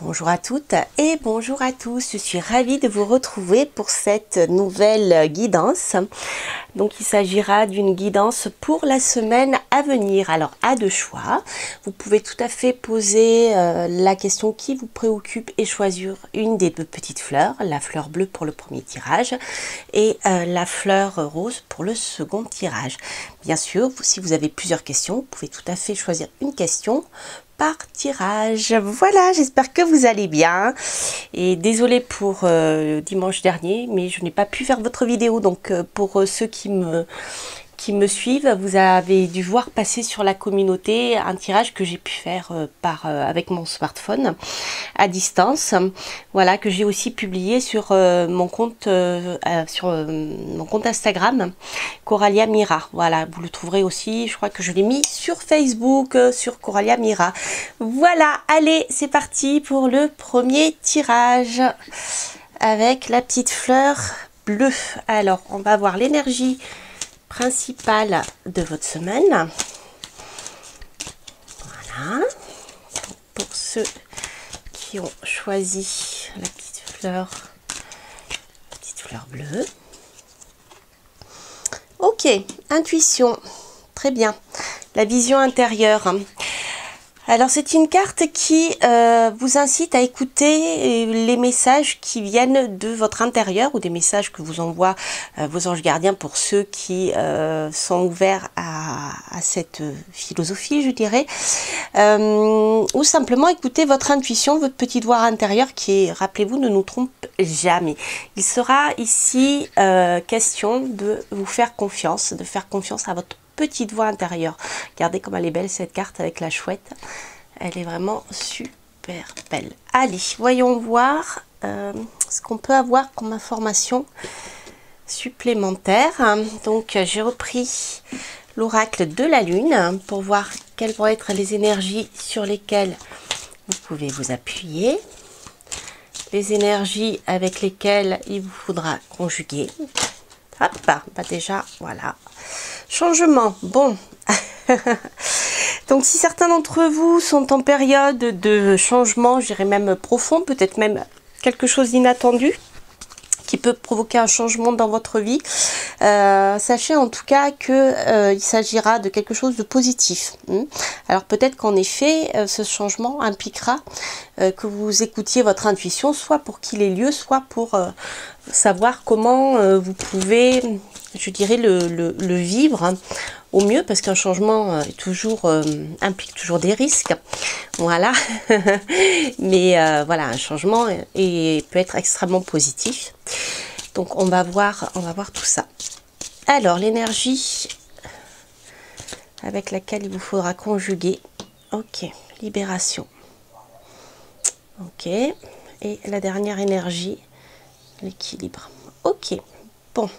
Bonjour à toutes et bonjour à tous, je suis ravie de vous retrouver pour cette nouvelle guidance. Donc il s'agira d'une guidance pour la semaine à venir. Alors à deux choix, vous pouvez tout à fait poser la question qui vous préoccupe et choisir une des deux petites fleurs, la fleur bleue pour le premier tirage et la fleur rose pour le second tirage. Bien sûr, si vous avez plusieurs questions, vous pouvez tout à fait choisir une question par tirage. Voilà, j'espère que vous allez bien et désolée pour dimanche dernier, mais je n'ai pas pu faire votre vidéo, donc pour ceux qui me suivent, vous avez dû voir passer sur la communauté un tirage que j'ai pu faire avec mon smartphone à distance, voilà, que j'ai aussi publié sur mon compte Instagram Coralia Mira. Voilà, vous le trouverez aussi, je crois que je l'ai mis sur Facebook sur Coralia Mira. Voilà, allez, c'est parti pour le premier tirage avec la petite fleur bleue. Alors, on va voir l'énergie principale de votre semaine. Voilà. Pour ceux qui ont choisi la petite fleur bleue. Ok, intuition, très bien. La vision intérieure. Alors c'est une carte qui vous incite à écouter les messages qui viennent de votre intérieur ou des messages que vous envoient vos anges gardiens pour ceux qui sont ouverts à cette philosophie, je dirais. Ou simplement écouter votre intuition, votre petite voix intérieure qui, rappelez-vous, ne nous trompe jamais. Il sera ici question de vous faire confiance, de faire confiance à votre petite voix intérieure. Regardez comme elle est belle cette carte avec la chouette. Elle est vraiment super belle. Allez, voyons voir ce qu'on peut avoir comme information supplémentaire. Donc j'ai repris l'oracle de la lune pour voir quelles vont être les énergies sur lesquelles vous pouvez vous appuyer. Les énergies avec lesquelles il vous faudra conjuguer. Hop, bah déjà, voilà. Changement, bon. Donc si certains d'entre vous sont en période de changement, je dirais même profond, peut-être même quelque chose d'inattendu qui peut provoquer un changement dans votre vie, sachez en tout cas que il s'agira de quelque chose de positif. Alors peut-être qu'en effet ce changement impliquera que vous écoutiez votre intuition, soit pour qu'il ait lieu, soit pour savoir comment vous pouvez, je dirais, le vivre au mieux, parce qu'un changement est toujours implique toujours des risques, voilà. Mais voilà, un changement peut être extrêmement positif. Donc on va voir tout ça. Alors l'énergie avec laquelle il vous faudra conjuguer. Ok, libération. Ok, et la dernière énergie, l'équilibre. Ok, bon.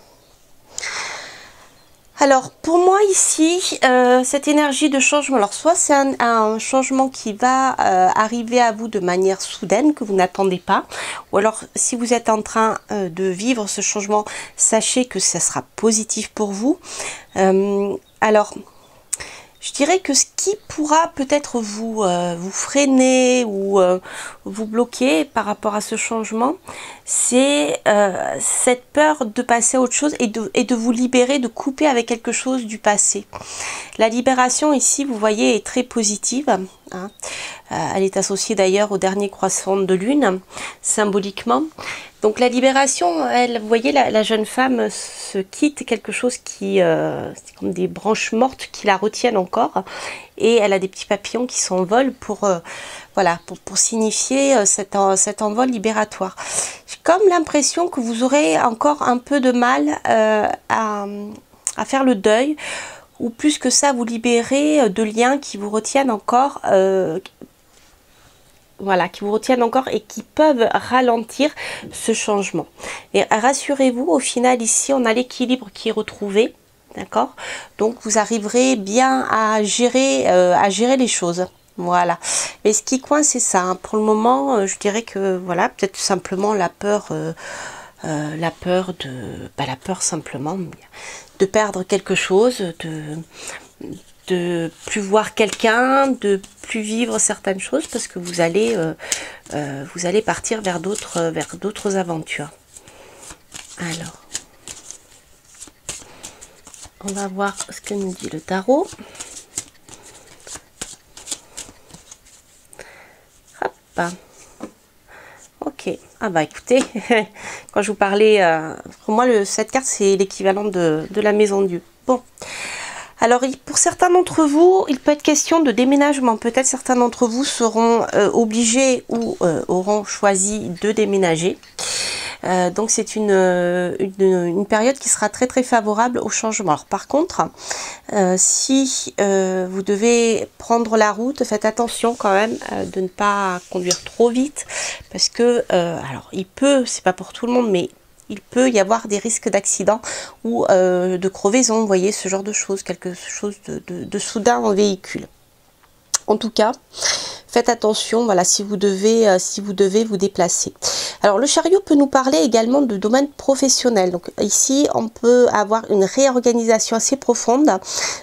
Alors pour moi ici, cette énergie de changement, alors soit c'est un changement qui va arriver à vous de manière soudaine, que vous n'attendez pas, ou alors si vous êtes en train de vivre ce changement, sachez que ça sera positif pour vous. Alors je dirais que ce qui pourra peut-être vous freiner ou vous bloquer par rapport à ce changement, c'est cette peur de passer à autre chose et de vous libérer, de couper avec quelque chose du passé. La libération ici, vous voyez, est très positive. Hein. Elle est associée d'ailleurs au dernier croissant de lune, symboliquement. Donc la libération, elle, vous voyez, la jeune femme se quitte quelque chose qui, c'est comme des branches mortes qui la retiennent encore, et elle a des petits papillons qui s'envolent pour, voilà, pour signifier cet envol libératoire. J'ai comme l'impression que vous aurez encore un peu de mal à faire le deuil, ou plus que ça, vous libérer de liens qui vous retiennent encore. Voilà, qui vous retiennent encore et qui peuvent ralentir ce changement. Et rassurez-vous, au final ici on a l'équilibre qui est retrouvé, d'accord? Donc vous arriverez bien à gérer les choses. Voilà. Mais ce qui coince, c'est ça. Hein. Pour le moment, je dirais que voilà, peut-être simplement la peur simplement de perdre quelque chose, de plus voir quelqu'un, de plus vivre certaines choses parce que vous allez partir vers d'autres aventures. Alors, on va voir ce que nous dit le tarot. Hop. Ok. Ah bah écoutez, quand je vous parlais, pour moi cette carte c'est l'équivalent de la maison Dieu. Bon. Alors, pour certains d'entre vous, il peut être question de déménagement. Peut-être certains d'entre vous seront obligés ou auront choisi de déménager. Donc, c'est une période qui sera très très favorable au changement. Alors, par contre, si vous devez prendre la route, faites attention quand même de ne pas conduire trop vite. Parce que, alors, c'est pas pour tout le monde, mais il peut y avoir des risques d'accident ou de crevaison, vous voyez, ce genre de choses, quelque chose de soudain en véhicule. En tout cas, faites attention, voilà, si vous devez vous déplacer. Alors, le chariot peut nous parler également de domaine professionnel. Donc ici, on peut avoir une réorganisation assez profonde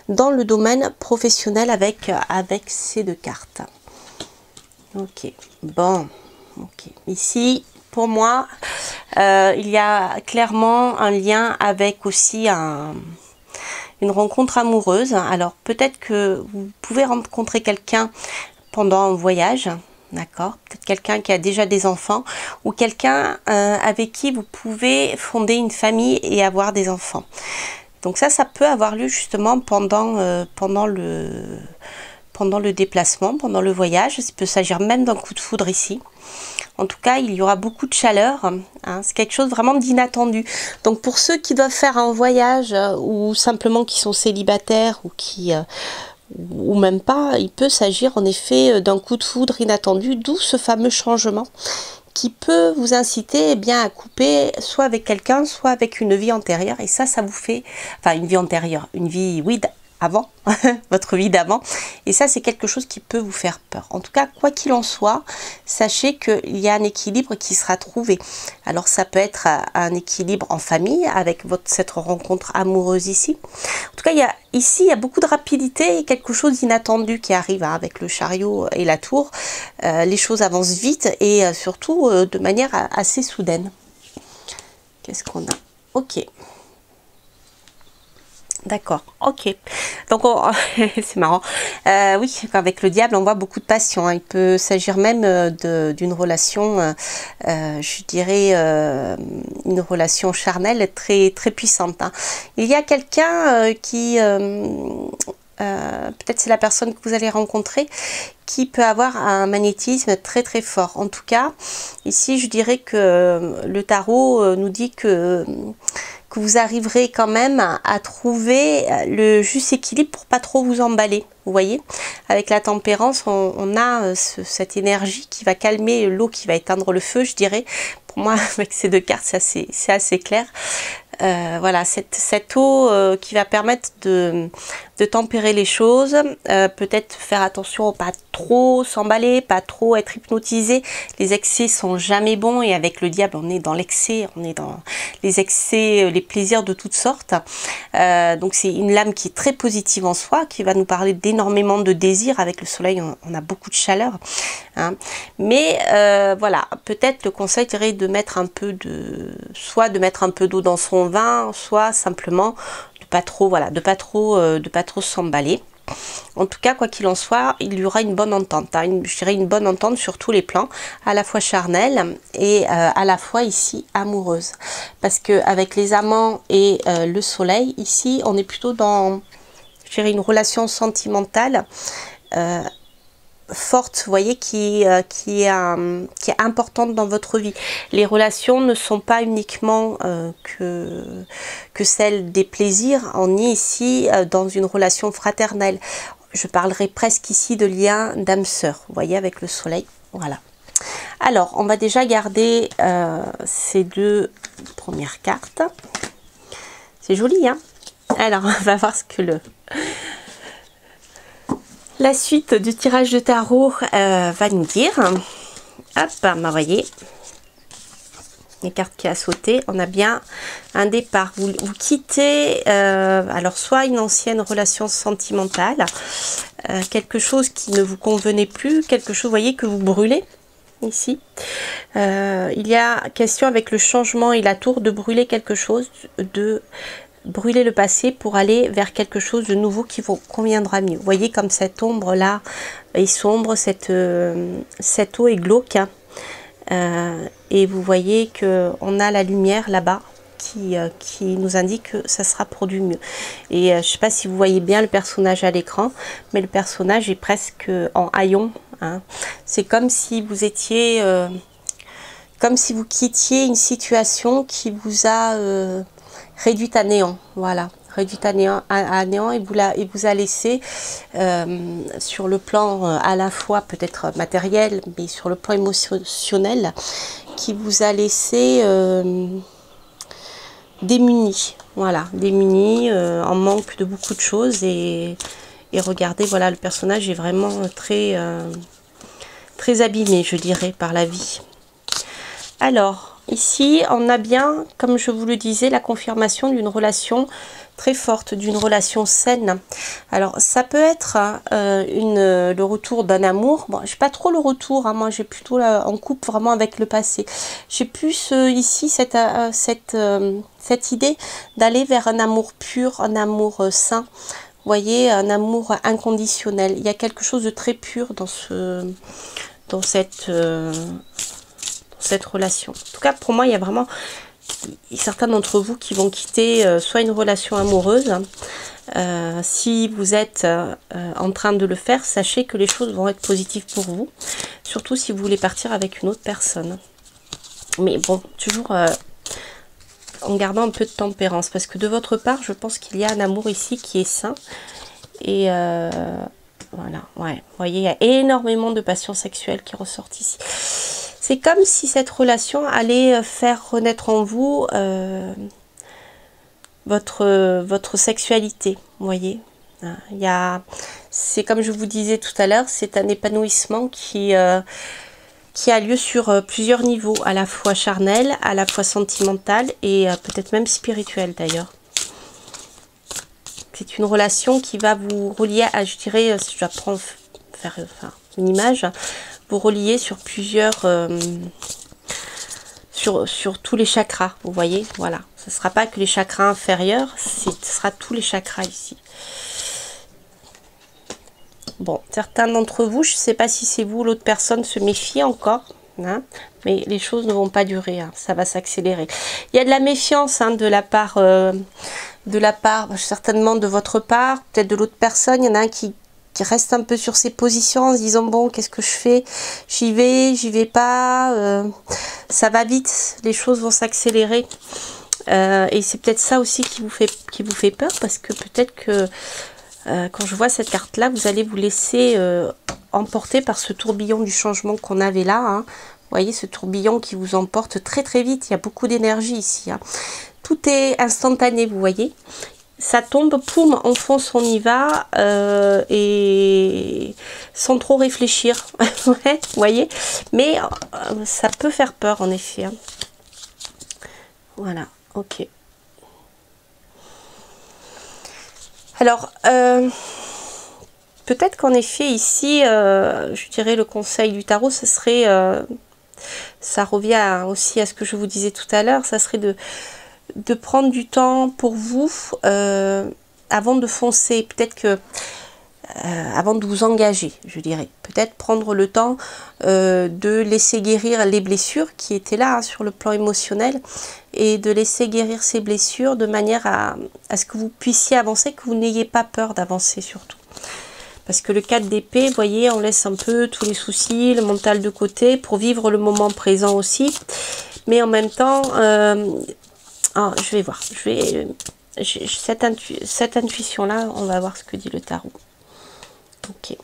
dans le domaine professionnel avec ces deux cartes. Ok, bon, ok, ici... Pour moi, il y a clairement un lien avec aussi une rencontre amoureuse. Alors, peut-être que vous pouvez rencontrer quelqu'un pendant un voyage, d'accord? Peut-être quelqu'un qui a déjà des enfants ou quelqu'un avec qui vous pouvez fonder une famille et avoir des enfants. Donc ça peut avoir lieu justement pendant le déplacement, pendant le voyage. Il peut s'agir même d'un coup de foudre ici. En tout cas, il y aura beaucoup de chaleur. Hein, c'est quelque chose vraiment d'inattendu. Donc pour ceux qui doivent faire un voyage ou simplement qui sont célibataires ou même pas, il peut s'agir en effet d'un coup de foudre inattendu, d'où ce fameux changement qui peut vous inciter à couper soit avec quelqu'un, soit avec une vie antérieure. Et ça vous fait... Enfin, une vie antérieure, une vie, oui, avant, votre vie d'avant. Et ça, c'est quelque chose qui peut vous faire peur. En tout cas, quoi qu'il en soit, sachez qu'il y a un équilibre qui sera trouvé. Alors, ça peut être un équilibre en famille avec cette rencontre amoureuse ici. En tout cas, ici, il y a beaucoup de rapidité et quelque chose d'inattendu qui arrive avec le chariot et la tour. Les choses avancent vite et surtout de manière assez soudaine. Qu'est-ce qu'on a? Ok. D'accord, ok. Donc, c'est marrant. Oui, avec le diable, on voit beaucoup de passion. Hein. Il peut s'agir même d'une relation, je dirais, une relation charnelle très, très puissante. Hein. Il y a quelqu'un qui, peut-être c'est la personne que vous allez rencontrer, qui peut avoir un magnétisme très très fort. En tout cas, ici, je dirais que le tarot nous dit que vous arriverez quand même à trouver le juste équilibre pour pas trop vous emballer. Vous voyez, avec la tempérance, on a cette énergie qui va calmer l'eau, qui va éteindre le feu, je dirais. Pour moi, avec ces deux cartes, c'est assez clair. Voilà, cette eau qui va permettre de tempérer les choses, peut-être faire attention à pas trop s'emballer, pas trop être hypnotisé. Les excès sont jamais bons et avec le diable on est dans l'excès, on est dans les excès, les plaisirs de toutes sortes. Donc c'est une lame qui est très positive en soi, qui va nous parler d'énormément de désir. Avec le soleil on a beaucoup de chaleur, hein. Mais voilà, peut-être le conseil serait de mettre un peu soit de mettre un peu d'eau dans son vin, soit simplement de pas trop s'emballer. En tout cas, quoi qu'il en soit, il y aura une bonne entente, hein, je dirais une bonne entente sur tous les plans, à la fois charnelle et à la fois ici amoureuse. Parce que avec les amants et le soleil, ici, on est plutôt dans, je dirais, une relation sentimentale forte, vous voyez, qui est importante dans votre vie. Les relations ne sont pas uniquement que celles des plaisirs. On est ici dans une relation fraternelle. Je parlerai presque ici de lien d'âme-sœur, vous voyez, avec le soleil. Voilà. Alors, on va déjà garder ces deux premières cartes. C'est joli, hein? Alors, on va voir ce que la suite du tirage de tarot va nous dire. Hop, vous voyez. les cartes qui a sauté, on a bien un départ. Vous quittez, alors soit une ancienne relation sentimentale, quelque chose qui ne vous convenait plus, quelque chose, vous voyez, que vous brûlez ici. Il y a question avec le changement et la tour de brûler quelque chose, de brûler le passé pour aller vers quelque chose de nouveau qui vous conviendra mieux. Vous voyez comme cette ombre là est sombre, cette eau est glauque, hein. Et vous voyez que on a la lumière là-bas qui nous indique que ça sera pour du mieux. Et je ne sais pas si vous voyez bien le personnage à l'écran, mais le personnage est presque en haillons, hein. C'est comme si vous étiez comme si vous quittiez une situation qui vous a réduite à néant, voilà, réduite à néant et vous a laissé sur le plan à la fois peut-être matériel, mais sur le plan émotionnel, qui vous a laissé démunis, voilà, démunis, en manque de beaucoup de choses, et regardez, voilà, le personnage est vraiment très abîmé, je dirais, par la vie. Alors, ici, on a bien, comme je vous le disais, la confirmation d'une relation très forte, d'une relation saine. Alors, ça peut être le retour d'un amour. Bon, j'ai pas trop le retour, hein, moi j'ai plutôt en couple vraiment avec le passé. J'ai plus ici cette idée d'aller vers un amour pur, un amour sain. Vous voyez, un amour inconditionnel. Il y a quelque chose de très pur dans cette relation. En tout cas, pour moi, il y a vraiment certains d'entre vous qui vont quitter soit une relation amoureuse. Si vous êtes en train de le faire, sachez que les choses vont être positives pour vous, surtout si vous voulez partir avec une autre personne. Mais bon, toujours en gardant un peu de tempérance, parce que de votre part, je pense qu'il y a un amour ici qui est sain. Et voilà, ouais, vous voyez, il y a énormément de passion sexuelle qui ressortent ici. C'est comme si cette relation allait faire renaître en vous votre sexualité, vous voyez. C'est comme je vous disais tout à l'heure, c'est un épanouissement qui a lieu sur plusieurs niveaux, à la fois charnel, à la fois sentimental et peut-être même spirituel d'ailleurs. C'est une relation qui va vous relier à, je dirais, si je dois faire une image, vous relier sur plusieurs, sur tous les chakras, vous voyez, voilà. Ce ne sera pas que les chakras inférieurs, ce sera tous les chakras ici. Bon, certains d'entre vous, je ne sais pas si c'est vous, l'autre personne se méfie encore, hein, mais les choses ne vont pas durer, hein, ça va s'accélérer. Il y a de la méfiance, hein, de la part, certainement de votre part, peut-être de l'autre personne. Il y en a un qui reste un peu sur ses positions en se disant bon, qu'est-ce que je fais, j'y vais pas, ça va vite, les choses vont s'accélérer, et c'est peut-être ça aussi qui vous fait peur, parce que peut-être que quand je vois cette carte là, vous allez vous laisser emporter par ce tourbillon du changement qu'on avait là, hein. Vous voyez ce tourbillon qui vous emporte très très vite, il y a beaucoup d'énergie ici, hein. Tout est instantané, vous voyez. Ça tombe, poum, on fonce, on y va, et sans trop réfléchir. Ouais, vous voyez. Mais ça peut faire peur, en effet, hein. Voilà, ok. Alors, peut-être qu'en effet, ici, je dirais le conseil du tarot, ce serait, ça revient aussi à ce que je vous disais tout à l'heure, ça serait de prendre du temps pour vous avant de foncer, peut-être que avant de vous engager, je dirais, peut-être prendre le temps de laisser guérir les blessures qui étaient là, hein, sur le plan émotionnel, et de laisser guérir ces blessures de manière à ce que vous puissiez avancer, que vous n'ayez pas peur d'avancer surtout. Parce que le 4 d'épée, vous voyez, on laisse un peu tous les soucis, le mental de côté pour vivre le moment présent aussi, mais en même temps je vais voir. Cette intuition-là, on va voir ce que dit le tarot. Ok.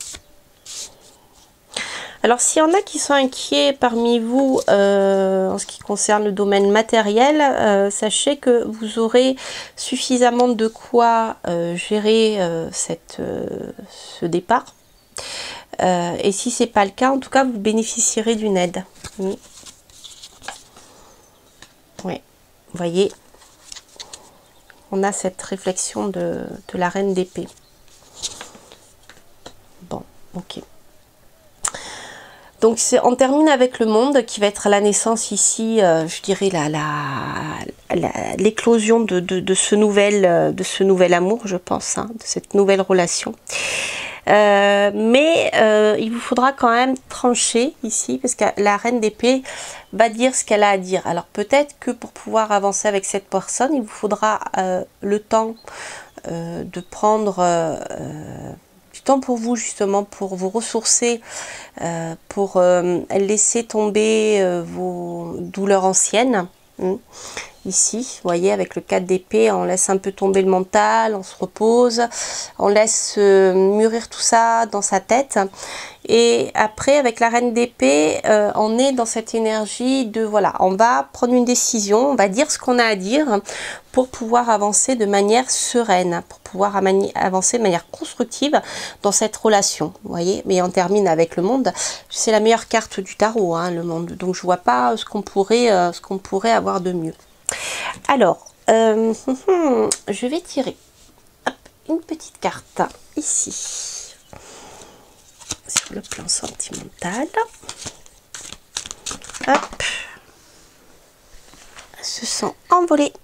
Alors, s'il y en a qui sont inquiets parmi vous en ce qui concerne le domaine matériel, sachez que vous aurez suffisamment de quoi gérer ce départ. Et si ce n'est pas le cas, en tout cas, vous bénéficierez d'une aide. Vous voyez, on a cette réflexion de la reine d'épée. Bon, ok. Donc on termine avec le monde qui va être la naissance ici, je dirais l'éclosion de ce nouvel amour, je pense, hein, de cette nouvelle relation. Mais il vous faudra quand même trancher ici, parce que la reine d'épée va dire ce qu'elle a à dire. Alors peut-être que pour pouvoir avancer avec cette personne, il vous faudra le temps de prendre du temps pour vous, justement, pour vous ressourcer, pour laisser tomber vos douleurs anciennes. Ici, vous voyez, avec le 4 d'épée, on laisse un peu tomber le mental, on se repose, on laisse mûrir tout ça dans sa tête. Et après, avec la reine d'épée, on est dans cette énergie de, voilà, on va prendre une décision, on va dire ce qu'on a à dire pour pouvoir avancer de manière sereine, pour pouvoir avancer de manière constructive dans cette relation, vous voyez. Mais on termine avec le monde, c'est la meilleure carte du tarot, hein, le monde. Donc je vois pas ce qu'on pourrait avoir de mieux. Alors, je vais tirer une petite carte ici, sur le plan sentimental. Hop, elles se sont envolées.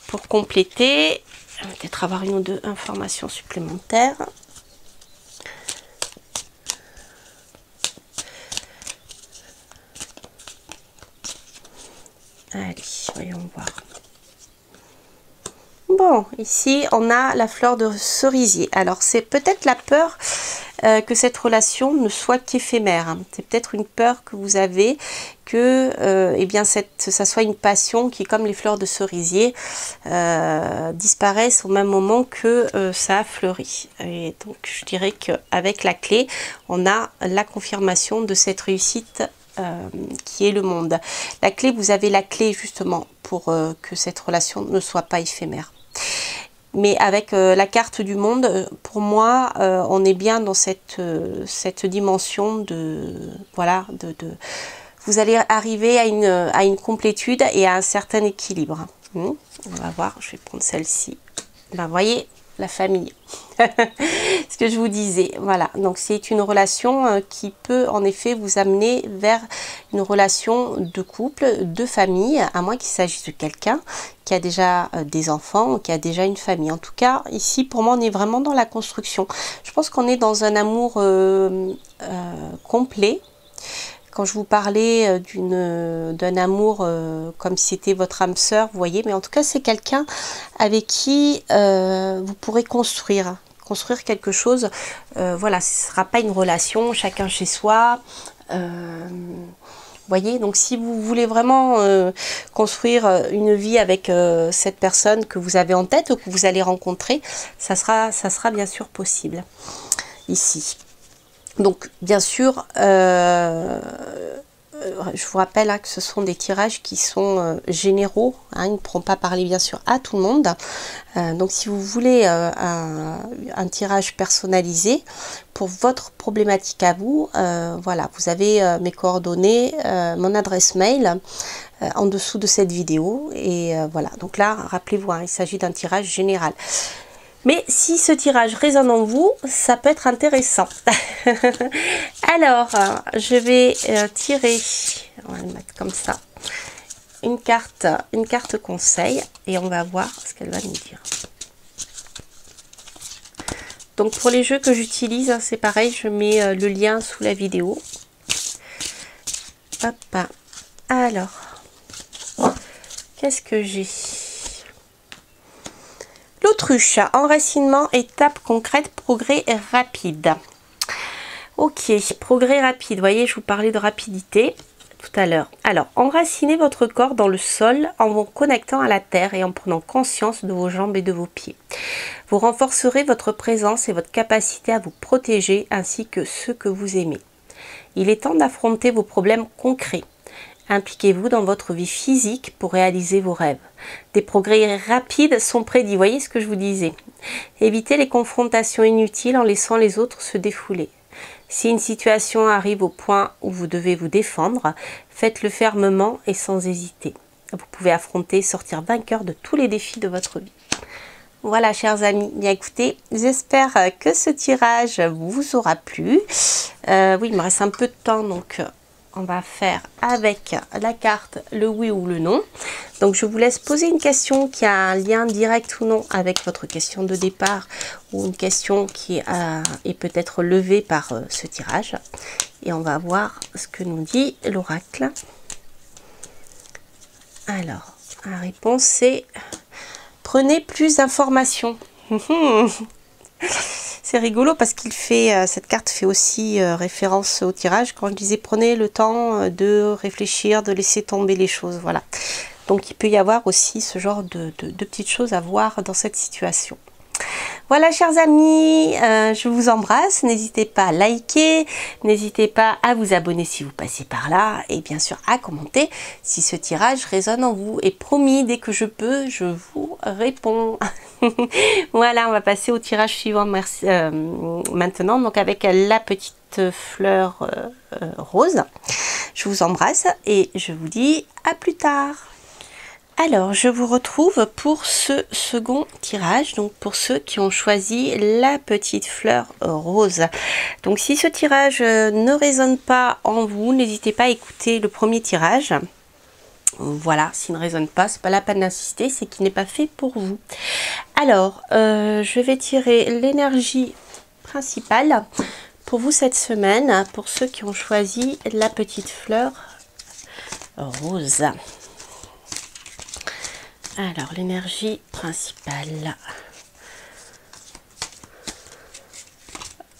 Pour compléter, je vais peut-être avoir une ou deux informations supplémentaires. Allez, voyons voir. Bon, ici, on a la fleur de cerisier. Alors, c'est peut-être la peur que cette relation ne soit qu'éphémère. C'est peut-être une peur que vous avez que eh bien ça soit une passion qui, comme les fleurs de cerisier, disparaissent au même moment que ça a fleuri. Et donc, je dirais qu'avec la clé, on a la confirmation de cette réussite qui est le monde. La clé, vous avez la clé justement pour que cette relation ne soit pas éphémère. Mais avec la carte du monde, pour moi, on est bien dans cette dimension de, voilà, vous allez arriver à une complétude et à un certain équilibre. On va voir, je vais prendre celle-ci. Ben, vous voyez, la famille. Ce que je vous disais, voilà. Donc c'est une relation qui peut en effet vous amener vers une relation de couple, de famille, à moins qu'il s'agisse de quelqu'un qui a déjà des enfants ou qui a déjà une famille. En tout cas, ici, pour moi, on est vraiment dans la construction. Je pense qu'on est dans un amour complet. Quand je vous parlais d'un amour comme si c'était votre âme sœur, vous voyez, mais en tout cas, c'est quelqu'un avec qui vous pourrez construire quelque chose. Voilà, ce ne sera pas une relation, chacun chez soi. Vous voyez, donc si vous voulez vraiment construire une vie avec cette personne que vous avez en tête ou que vous allez rencontrer, ça sera bien sûr possible ici. Donc bien sûr, je vous rappelle que ce sont des tirages qui sont généraux, hein, ils ne pourront pas parler bien sûr à tout le monde. Donc si vous voulez un tirage personnalisé pour votre problématique à vous, voilà, vous avez mes coordonnées, mon adresse mail en dessous de cette vidéo. Et voilà, donc là, rappelez-vous, hein, il s'agit d'un tirage général. Mais si ce tirage résonne en vous, ça peut être intéressant. Alors, je vais tirer, on va le mettre comme ça, une carte conseil et on va voir ce qu'elle va nous dire. Donc pour les jeux que j'utilise, hein, c'est pareil, je mets le lien sous la vidéo. Hop, alors, qu'est-ce que j'ai ? L'autruche, enracinement, étape concrète, progrès rapide. Ok, progrès rapide, vous voyez, je vous parlais de rapidité tout à l'heure. Alors, enracinez votre corps dans le sol en vous connectant à la terre et en prenant conscience de vos jambes et de vos pieds. Vous renforcerez votre présence et votre capacité à vous protéger ainsi que ceux que vous aimez. Il est temps d'affronter vos problèmes concrets. Impliquez-vous dans votre vie physique pour réaliser vos rêves. Des progrès rapides sont prédits, vous voyez ce que je vous disais. Évitez les confrontations inutiles en laissant les autres se défouler. Si une situation arrive au point où vous devez vous défendre, faites-le fermement et sans hésiter. Vous pouvez affronter, sortir vainqueur de tous les défis de votre vie. Voilà, chers amis, bien écoutez, j'espère que ce tirage vous aura plu. Oui, il me reste un peu de temps, donc on va faire avec la carte le oui ou le non. Donc je vous laisse poser une question qui a un lien direct ou non avec votre question de départ ou une question qui est peut-être levée par ce tirage. Et on va voir ce que nous dit l'oracle. Alors, la réponse c'est prenez plus d'informations. C'est rigolo parce qu'il fait, cette carte fait aussi référence au tirage quand je disais prenez le temps de réfléchir, de laisser tomber les choses, voilà. Donc il peut y avoir aussi ce genre de petites choses à voir dans cette situation. Voilà, chers amis, je vous embrasse, n'hésitez pas à liker, n'hésitez pas à vous abonner si vous passez par là et bien sûr à commenter si ce tirage résonne en vous. Et promis, dès que je peux, je vous réponds. Voilà, on va passer au tirage suivant maintenant, donc avec la petite fleur rose. Je vous embrasse et je vous dis à plus tard. Alors, je vous retrouve pour ce second tirage, donc pour ceux qui ont choisi la petite fleur rose. Donc, si ce tirage ne résonne pas en vous, n'hésitez pas à écouter le premier tirage. Voilà, s'il ne résonne pas, c'est pas la peine d'insister, c'est qu'il n'est pas fait pour vous. Alors, je vais tirer l'énergie principale pour vous cette semaine, pour ceux qui ont choisi la petite fleur rose. Alors, l'énergie principale.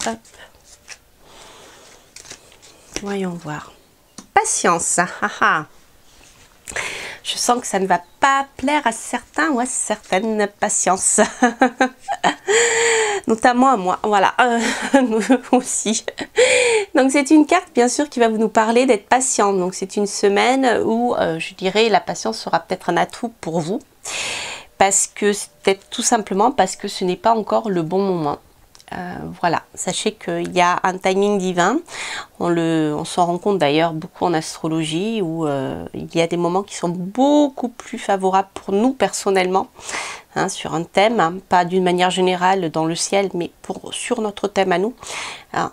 Hop. Voyons voir. Patience. Je sens que ça ne va pas plaire à certains ou à certaines. Patience. Notamment à moi. Voilà. Nous aussi. Donc, c'est une carte, bien sûr, qui va nous parler d'être patient. Donc, c'est une semaine où, je dirais, la patience sera peut-être un atout pour vous. Parce que, c'est peut-être tout simplement parce que ce n'est pas encore le bon moment. Voilà, sachez qu'il y a un timing divin, on s'en rend compte d'ailleurs beaucoup en astrologie où il y a des moments qui sont beaucoup plus favorables pour nous personnellement, hein, sur un thème, hein, pas d'une manière générale dans le ciel, mais sur notre thème à nous.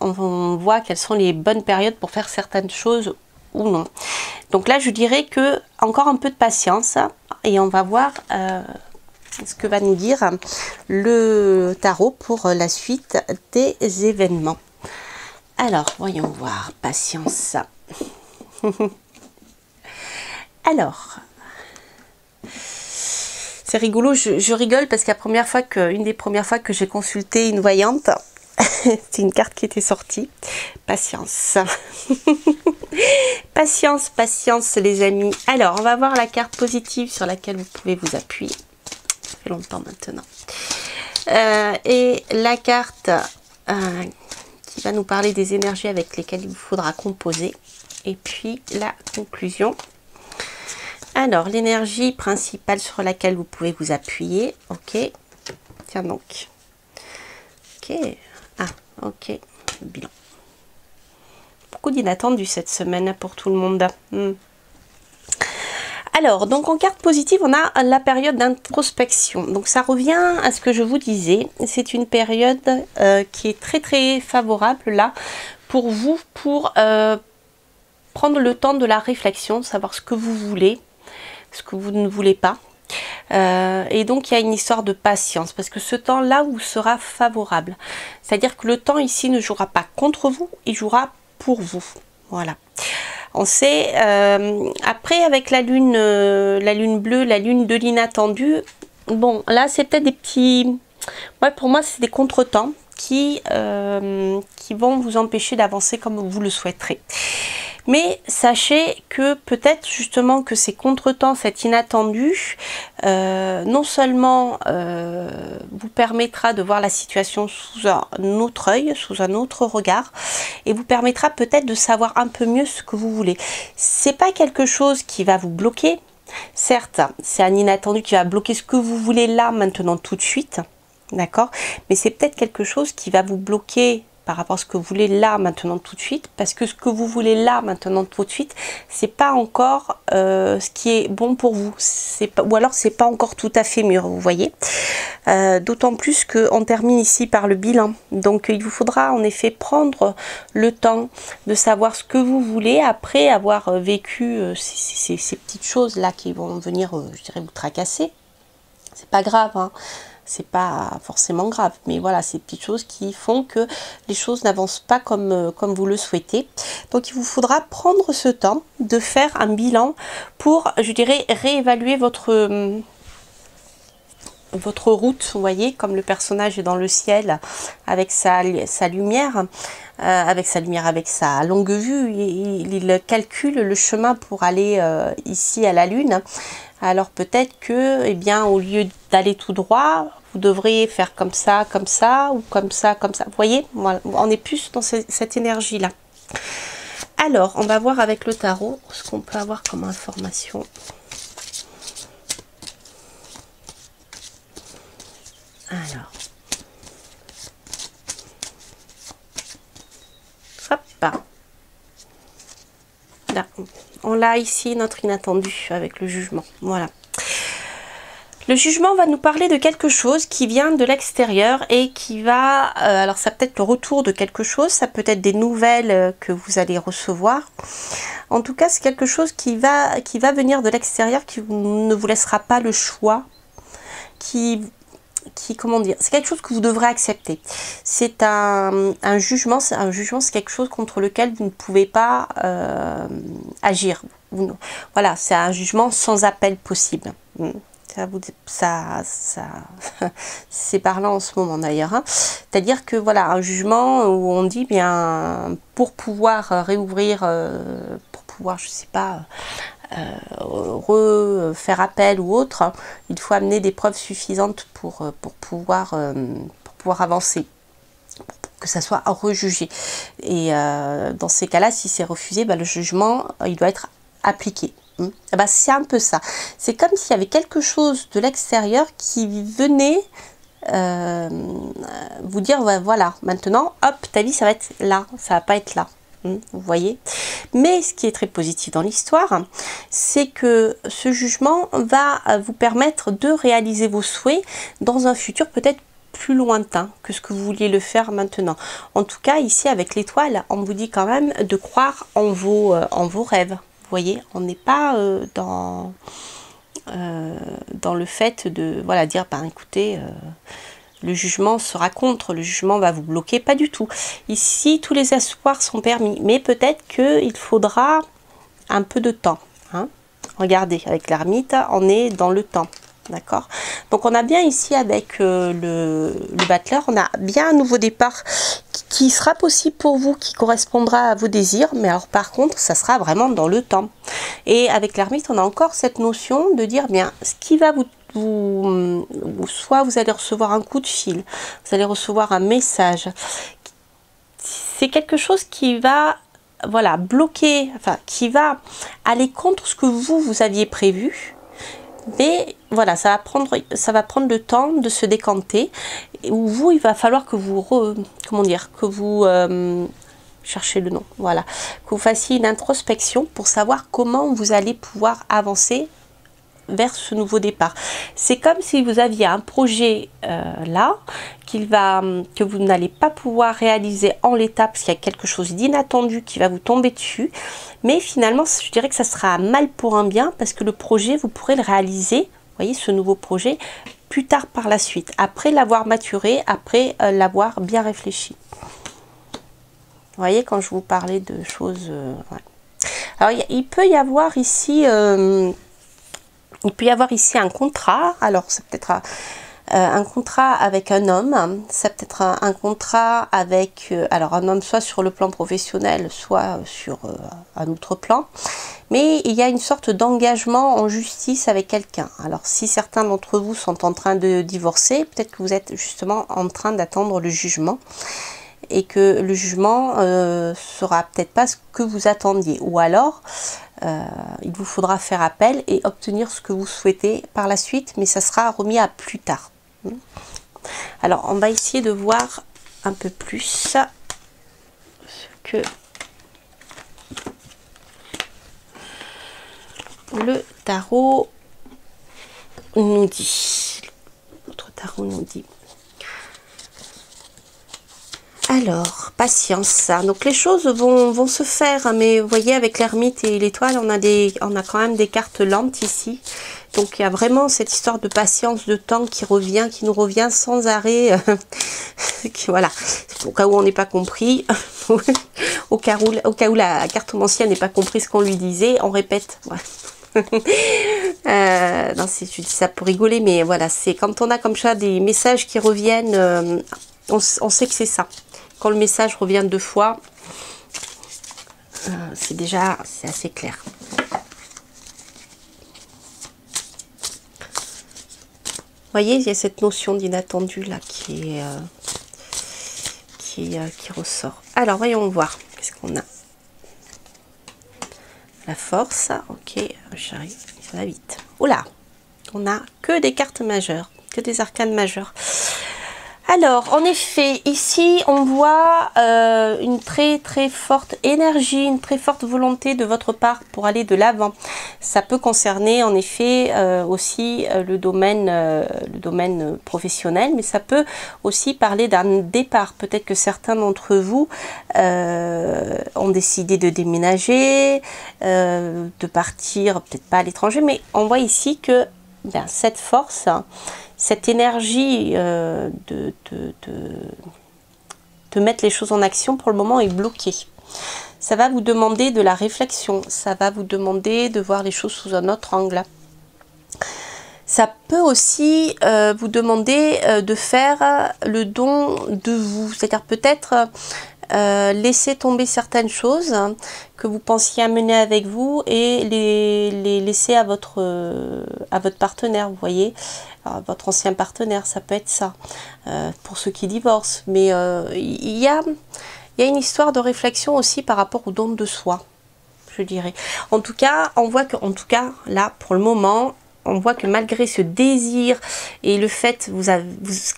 On voit quelles sont les bonnes périodes pour faire certaines choses ou non. Donc là je dirais que encore un peu de patience et on va voir ce que va nous dire le tarot pour la suite des événements. Alors, voyons voir. Patience. Alors, c'est rigolo, je rigole parce qu'une des premières fois que j'ai consulté une voyante, c'est une carte qui était sortie. Patience. Patience, patience les amis. Alors, on va voir la carte positive sur laquelle vous pouvez vous appuyer. Ça fait longtemps maintenant. Et la carte qui va nous parler des énergies avec lesquelles il vous faudra composer. Et puis la conclusion. Alors, l'énergie principale sur laquelle vous pouvez vous appuyer. Ok. Tiens donc. Ok. Ah, ok. Bilan. Beaucoup d'inattendus cette semaine pour tout le monde. Alors, donc en carte positive, on a la période d'introspection. Donc ça revient à ce que je vous disais. C'est une période qui est très très favorable là pour vous, pour prendre le temps de la réflexion, de savoir ce que vous voulez, ce que vous ne voulez pas. Et donc il y a une histoire de patience parce que ce temps-là vous sera favorable. C'est-à-dire que le temps ici ne jouera pas contre vous, il jouera pour vous. Voilà. On sait, après avec la lune bleue, la lune de l'inattendu, bon là c'est peut-être des petits, ouais, pour moi c'est des contretemps qui vont vous empêcher d'avancer comme vous le souhaiterez. Mais sachez que peut-être justement que ces contretemps, cet inattendu, non seulement vous permettra de voir la situation sous un autre œil, sous un autre regard, et vous permettra peut-être de savoir un peu mieux ce que vous voulez. C'est pas quelque chose qui va vous bloquer. Certes, c'est un inattendu qui va bloquer ce que vous voulez là, maintenant, tout de suite. D'accord? Mais c'est peut-être quelque chose qui va vous bloquer par rapport à ce que vous voulez là, maintenant, tout de suite, parce que ce que vous voulez là, maintenant, tout de suite, c'est pas encore ce qui est bon pour vous, ou alors c'est pas encore tout à fait mûr, vous voyez. D'autant plus qu'on termine ici par le bilan, donc il vous faudra en effet prendre le temps de savoir ce que vous voulez après avoir vécu ces petites choses là qui vont venir, je dirais, vous tracasser. C'est pas grave, hein. C'est pas forcément grave, mais voilà, ces petites choses qui font que les choses n'avancent pas comme vous le souhaitez. Donc il vous faudra prendre ce temps de faire un bilan pour, je dirais, réévaluer votre route, vous voyez, comme le personnage est dans le ciel avec sa lumière, avec sa longue vue, il calcule le chemin pour aller ici à la lune. Alors peut-être que, eh bien, au lieu d'aller tout droit, vous devrez faire comme ça, ou comme ça, comme ça. Vous voyez, on est plus dans cette énergie-là. Alors, on va voir avec le tarot ce qu'on peut avoir comme information. Alors, hop, là, on a ici notre inattendu avec le jugement. Voilà. Le jugement va nous parler de quelque chose qui vient de l'extérieur et qui va, alors ça peut être le retour de quelque chose, ça peut être des nouvelles que vous allez recevoir. En tout cas, c'est quelque chose qui va venir de l'extérieur, qui ne vous laissera pas le choix, comment dire, c'est quelque chose que vous devrez accepter. C'est un jugement, c'est quelque chose contre lequel vous ne pouvez pas agir. Voilà, c'est un jugement sans appel possible. C'est parlant en ce moment d'ailleurs, hein. C'est-à-dire que voilà, un jugement où on dit bien pour pouvoir réouvrir, pour pouvoir, je sais pas, refaire appel ou autre, hein, il faut amener des preuves suffisantes pour pouvoir avancer, pour que ça soit rejugé. Et dans ces cas-là, si c'est refusé, le jugement il doit être appliqué. C'est un peu ça. C'est comme s'il y avait quelque chose de l'extérieur qui venait vous dire, voilà, maintenant, hop, ta vie, ça va être là, ça va pas être là. Vous voyez. Mais ce qui est très positif dans l'histoire, c'est que ce jugement va vous permettre de réaliser vos souhaits dans un futur peut-être plus lointain que ce que vous vouliez le faire maintenant. En tout cas, ici, avec l'étoile, on vous dit quand même de croire en vos rêves. Vous voyez, on n'est pas dans le fait de voilà dire écoutez, le jugement sera contre, le jugement va vous bloquer, pas du tout. Ici, tous les espoirs sont permis, mais peut-être qu'il faudra un peu de temps. Hein. Regardez, avec l'ermite, on est dans le temps. D'accord. Donc on a bien ici avec le battleur, on a bien un nouveau départ qui sera possible pour vous, qui correspondra à vos désirs, mais alors par contre ça sera vraiment dans le temps. Et avec l'ermite on a encore cette notion de dire bien ce qui va soit vous allez recevoir un coup de fil, vous allez recevoir un message, c'est quelque chose qui va voilà bloquer, enfin qui va aller contre ce que vous aviez prévu. Mais voilà, ça va prendre le temps de se décanter. Où vous, il va falloir que vous, cherchez le nom, voilà, que vous fassiez une introspection pour savoir comment vous allez pouvoir avancer vers ce nouveau départ. C'est comme si vous aviez un projet là, que vous n'allez pas pouvoir réaliser en l'état parce qu'il y a quelque chose d'inattendu qui va vous tomber dessus. Mais finalement, je dirais que ça sera un mal pour un bien parce que le projet, vous pourrez le réaliser, vous voyez, ce nouveau projet, plus tard par la suite, après l'avoir maturé, après l'avoir bien réfléchi. Vous voyez, quand je vous parlais de choses... ouais. Alors, il peut y avoir ici... un contrat. Alors, c'est peut-être un contrat avec un homme. C'est peut-être un contrat avec alors un homme soit sur le plan professionnel, soit sur un autre plan. Mais il y a une sorte d'engagement en justice avec quelqu'un. Alors, si certains d'entre vous sont en train de divorcer, peut-être que vous êtes justement en train d'attendre le jugement. Et que le jugement sera peut-être pas ce que vous attendiez. Ou alors, il vous faudra faire appel et obtenir ce que vous souhaitez par la suite, mais ça sera remis à plus tard. Alors, on va essayer de voir un peu plus que le tarot nous dit. Notre tarot nous dit. Alors, patience. Donc les choses vont se faire, hein, mais vous voyez avec l'ermite et l'étoile, on a quand même des cartes lentes ici. Donc il y a vraiment cette histoire de patience, de temps qui nous revient sans arrêt. Voilà, au cas où on n'est pas compris, au cas où la cartomancienne n'est pas compris ce qu'on lui disait, on répète. Voilà. Non, je dis ça pour rigoler, mais voilà, c'est quand on a comme ça des messages qui reviennent, on sait que c'est ça. Quand le message revient 2 fois, c'est assez clair. Vous voyez, il y a cette notion d'inattendu là qui ressort. Alors, voyons voir. Qu'est-ce qu'on a? La force. Ok, j'arrive. Ça va vite. Oula, on a que des cartes majeures, que des arcanes majeures. Alors, en effet, ici, on voit une très forte énergie, une très forte volonté de votre part pour aller de l'avant. Ça peut concerner, en effet, aussi le domaine professionnel, mais ça peut aussi parler d'un départ. Peut-être que certains d'entre vous ont décidé de déménager, de partir, peut-être pas à l'étranger, mais on voit ici que cette force, cette énergie de mettre les choses en action pour le moment est bloquée. Ça va vous demander de la réflexion, ça va vous demander de voir les choses sous un autre angle. Ça peut aussi vous demander de faire le don de vous, c'est-à-dire peut-être laisser tomber certaines choses que vous pensiez amener avec vous et les laisser à votre partenaire, vous voyez, alors, votre ancien partenaire, ça peut être ça, pour ceux qui divorcent, mais il y a une histoire de réflexion aussi par rapport au don de soi, je dirais. En tout cas, on voit que, là, pour le moment, on voit que malgré ce désir et le fait,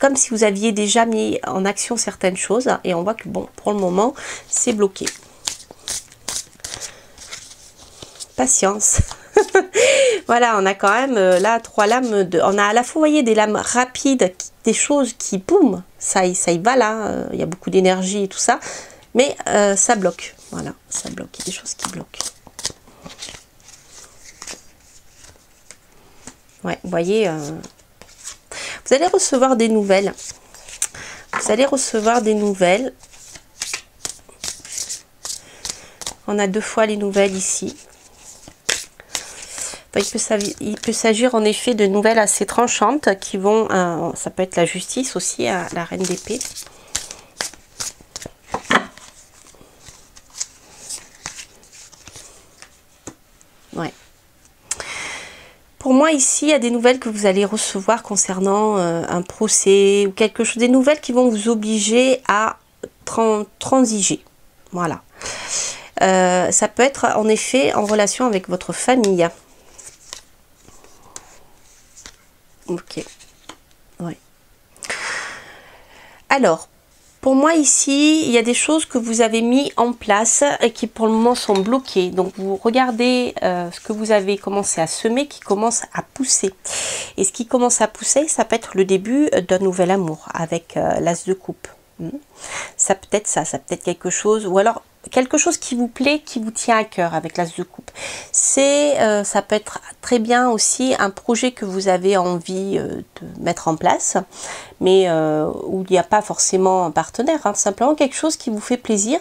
comme si vous aviez déjà mis en action certaines choses, et on voit que bon, pour le moment, c'est bloqué. Patience. Voilà, on a quand même là 3 lames. On a à la fois, vous voyez, des lames rapides, des choses qui, boum, ça y va là. Il y a beaucoup d'énergie et tout ça, mais ça bloque. Voilà, ça bloque. Il y a des choses qui bloquent. Ouais, vous voyez, vous allez recevoir des nouvelles. Vous allez recevoir des nouvelles. On a 2 fois les nouvelles ici. Il peut s'agir en effet de nouvelles assez tranchantes qui vont, ça peut être la justice aussi, la reine d'épée. Ouais. Pour moi ici, il y a des nouvelles que vous allez recevoir concernant un procès ou quelque chose, des nouvelles qui vont vous obliger à transiger. Voilà. Ça peut être en effet en relation avec votre famille. Ok. Ouais. Alors, pour moi ici, il y a des choses que vous avez mis en place et qui pour le moment sont bloquées. Donc vous regardez ce que vous avez commencé à semer qui commence à pousser. Et ce qui commence à pousser, ça peut être le début d'un nouvel amour avec l'as de coupe. Ça peut être ça peut être quelque chose, ou alors quelque chose qui vous plaît, qui vous tient à cœur avec l'as de coupe. Ça peut être très bien aussi un projet que vous avez envie de mettre en place, mais où il n'y a pas forcément un partenaire, hein, simplement quelque chose qui vous fait plaisir,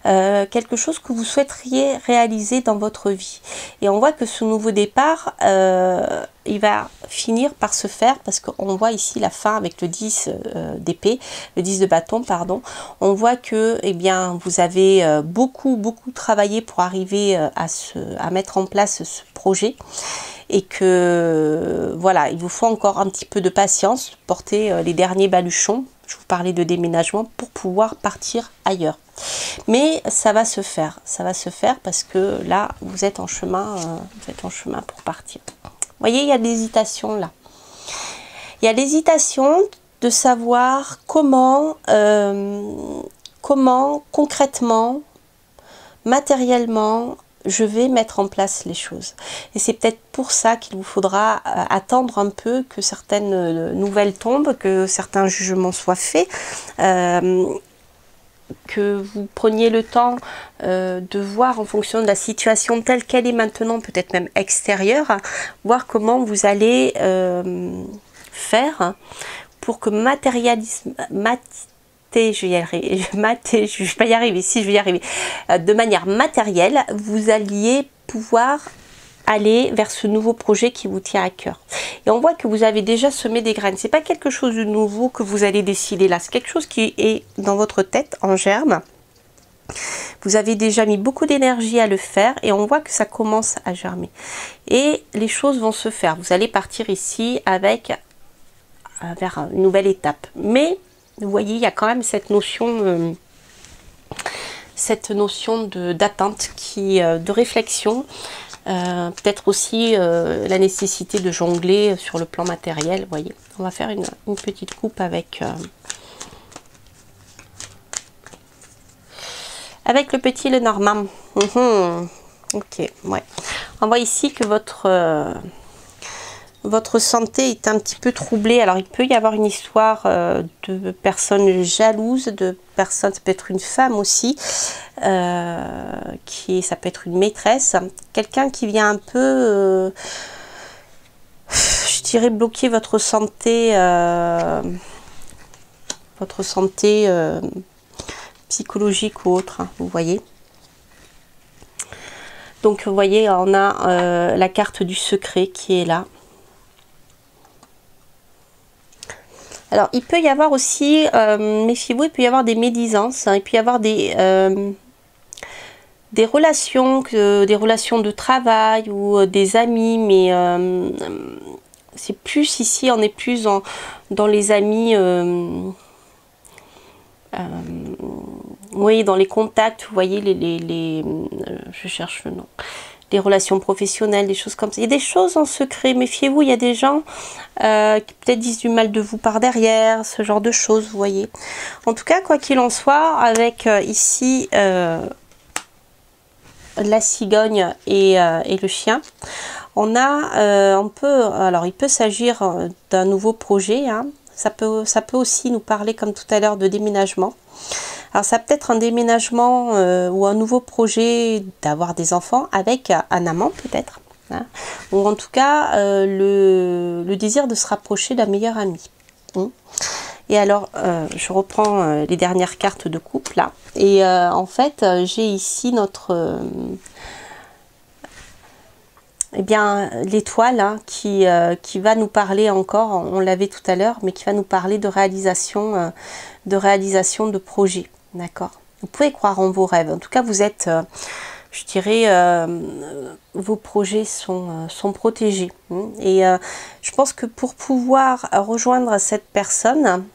quelque chose que vous souhaiteriez réaliser dans votre vie. Et on voit que ce nouveau départ, il va finir par se faire parce qu'on voit ici la fin avec le 10 d'épée, le 10 de bâton, pardon. On voit que bien, vous avez beaucoup travaillé pour arriver à mettre en place ce projet et que voilà, il vous faut encore un petit peu de patience, porter les derniers baluchons. Je vous parlais de déménagement pour pouvoir partir ailleurs. Mais ça va se faire parce que là, vous êtes en chemin pour partir. Vous voyez, il y a de l'hésitation là. Il y a l'hésitation de savoir comment comment concrètement, matériellement, je vais mettre en place les choses. Et c'est peut-être pour ça qu'il vous faudra attendre un peu que certaines nouvelles tombent, que certains jugements soient faits, que vous preniez le temps de voir en fonction de la situation telle qu'elle est maintenant, peut-être même extérieure, voir comment vous allez faire pour que je vais pas y arriver, si je vais y arriver, de manière matérielle, vous alliez pouvoir aller vers ce nouveau projet qui vous tient à cœur. Et on voit que vous avez déjà semé des graines. C'est pas quelque chose de nouveau que vous allez décider là, c'est quelque chose qui est dans votre tête en germe. Vous avez déjà mis beaucoup d'énergie à le faire et on voit que ça commence à germer. Et les choses vont se faire. Vous allez partir ici avec vers une nouvelle étape. Mais vous voyez, il y a quand même cette notion d'attente, de réflexion, peut-être aussi la nécessité de jongler sur le plan matériel. Vous voyez, on va faire une petite coupe avec le petit Lenormand. Ok, ouais. On voit ici que votre santé est un petit peu troublée. Alors, il peut y avoir une histoire de personnes jalouses, de personnes, ça peut être une femme aussi, ça peut être une maîtresse, quelqu'un qui vient un peu, je dirais, bloquer votre santé psychologique ou autre, hein, vous voyez. Donc, vous voyez, on a la carte du secret qui est là. Alors, il peut y avoir aussi, méfiez-vous, il peut y avoir des médisances, hein, il peut y avoir des relations de travail ou des amis, mais c'est plus ici, on est plus dans les amis, oui, dans les contacts, vous voyez, je cherche le nom. Des relations professionnelles, des choses comme ça. Il y a des choses en secret, méfiez-vous, il y a des gens qui peut-être disent du mal de vous par derrière, ce genre de choses, vous voyez. En tout cas, quoi qu'il en soit, avec ici la cigogne et le chien, alors il peut s'agir d'un nouveau projet, hein. Ça peut aussi nous parler, comme tout à l'heure, de déménagement. Alors ça peut être un déménagement ou un nouveau projet d'avoir des enfants avec un amant peut-être, hein, ou en tout cas le désir de se rapprocher d'un meilleur ami. Et alors je reprends les dernières cartes de couple là, et en fait j'ai ici notre eh bien l'étoile, hein, qui va nous parler encore, on l'avait tout à l'heure, mais qui va nous parler de réalisation de projets. D'accord. Vous pouvez croire en vos rêves. En tout cas, vous êtes, je dirais, vos projets sont protégés. Et je pense que pour pouvoir rejoindre cette personne,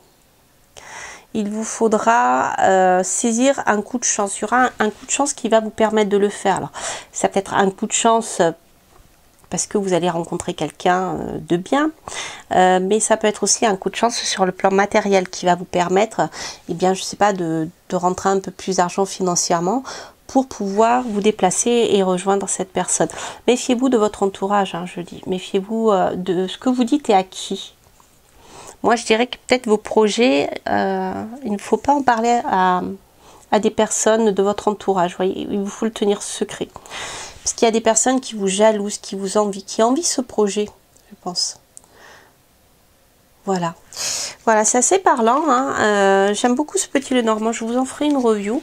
il vous faudra saisir un coup de chance. Il y aura un coup de chance qui va vous permettre de le faire. Alors, ça peut être un coup de chance parce que vous allez rencontrer quelqu'un de bien, mais ça peut être aussi un coup de chance sur le plan matériel qui va vous permettre, eh bien, je sais pas, de rentrer un peu plus d'argent financièrement pour pouvoir vous déplacer et rejoindre cette personne. Méfiez-vous de votre entourage, hein, je dis. Méfiez-vous de ce que vous dites et à qui. Moi, je dirais que peut-être vos projets, il ne faut pas en parler à des personnes de votre entourage. Voyez, il vous faut le tenir secret. Parce qu'il y a des personnes qui vous jalousent, qui vous envient, qui envient ce projet, je pense. Voilà. Voilà, c'est assez parlant, hein. J'aime beaucoup ce petit Lenormand. Je vous en ferai une review.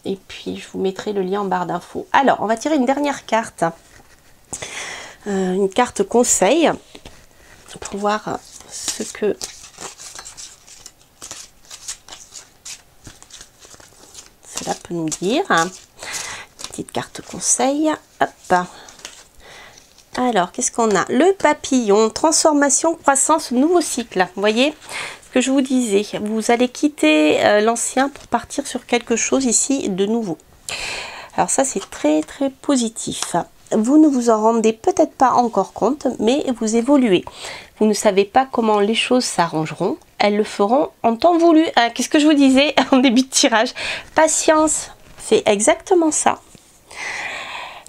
Et puis, je vous mettrai le lien en barre d'infos. Alors, on va tirer une dernière carte. Une carte conseil. Pour voir ce que... cela peut nous dire. Petite carte conseil. Hop. Alors, qu'est-ce qu'on a? Le papillon, transformation, croissance, nouveau cycle. Vous voyez ce que je vous disais. Vous allez quitter l'ancien pour partir sur quelque chose ici de nouveau. Alors ça, c'est très très positif. Vous ne vous en rendez peut-être pas encore compte, mais vous évoluez. Vous ne savez pas comment les choses s'arrangeront. elles le feront en temps voulu. Qu'est-ce que je vous disais en début de tirage? Patience, c'est exactement ça.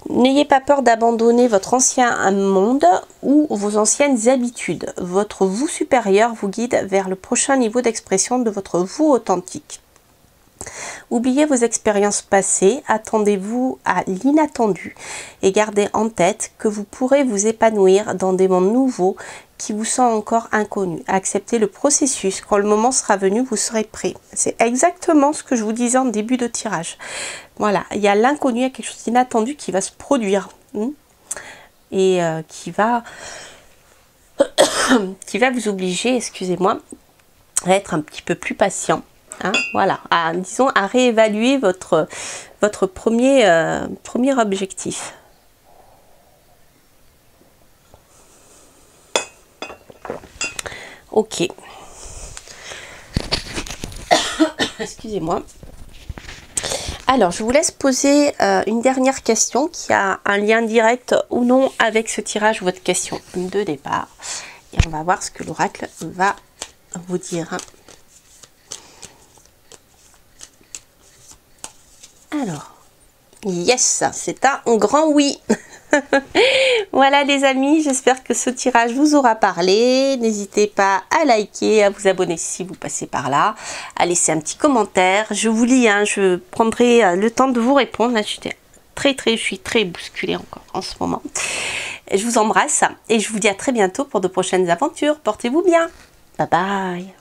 N'ayez pas peur d'abandonner votre ancien monde ou vos anciennes habitudes. Votre vous supérieur vous guide vers le prochain niveau d'expression de votre vous authentique. Oubliez vos expériences passées, attendez-vous à l'inattendu et gardez en tête que vous pourrez vous épanouir dans des mondes nouveaux qui vous sont encore inconnus. Acceptez le processus, quand le moment sera venu, vous serez prêt. C'est exactement ce que je vous disais en début de tirage. Voilà, il y a l'inconnu, il y a quelque chose d'inattendu qui va se produire et qui va vous obliger, excusez-moi, à être un petit peu plus patient. Hein, voilà, disons à réévaluer votre premier objectif. Ok. Excusez-moi. Alors, je vous laisse poser une dernière question qui a un lien direct ou non avec ce tirage ou votre question de départ. Et on va voir ce que l'oracle va vous dire. Alors, yes, c'est un grand oui. Voilà les amis, j'espère que ce tirage vous aura parlé. N'hésitez pas à liker, à vous abonner si vous passez par là, à laisser un petit commentaire. Je vous lis, hein, je prendrai le temps de vous répondre. Là, je suis très bousculée encore en ce moment. Je vous embrasse et je vous dis à très bientôt pour de prochaines aventures. Portez-vous bien. Bye bye.